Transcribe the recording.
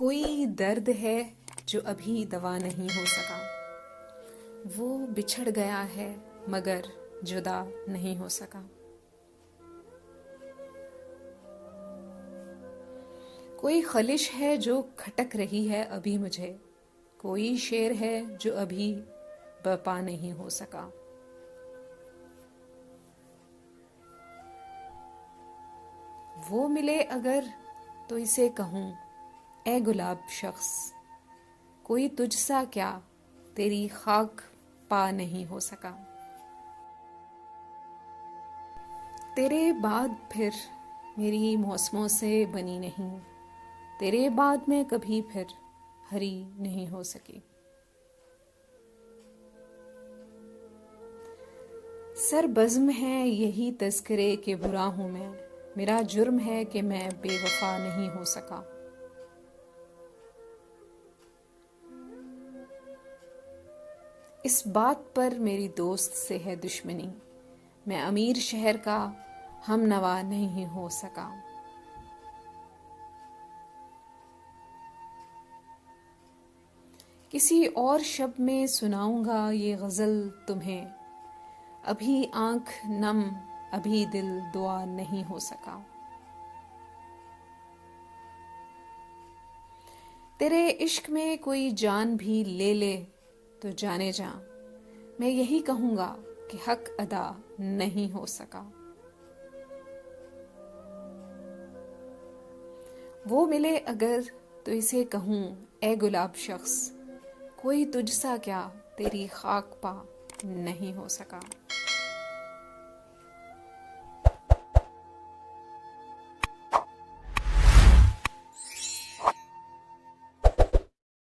कोई दर्द है जो अभी दवा नहीं हो सका। वो बिछड़ गया है मगर जुदा नहीं हो सका। कोई खलिश है जो खटक रही है अभी मुझे। कोई शेर है जो अभी बर्पा नहीं हो सका। वो मिले अगर तो इसे कहूं, ए गुलाब शख्स, कोई तुझसा क्या तेरी खाक पा नहीं हो सका। तेरे बाद फिर मेरी मौसमों से बनी नहीं। तेरे बाद में कभी फिर हरी नहीं हो सकी। सर बज़्म है यही तज़किरे के बुरा हूं मैं। मेरा जुर्म है कि मैं बेवफा नहीं हो सका। इस बात पर मेरी दोस्त से है दुश्मनी, मैं अमीर शहर का हमनवा नहीं हो सका। किसी और शब्द में सुनाऊंगा ये गज़ल तुम्हें। अभी आंख नम, अभी दिल दुआ नहीं हो सका। तेरे इश्क में कोई जान भी ले ले तो जाने जा, मैं यही कहूंगा कि हक अदा नहीं हो सका। वो मिले अगर तो इसे कहूं, ए गुलाब शख्स, कोई तुझसा क्या तेरी खाक पा नहीं हो सका।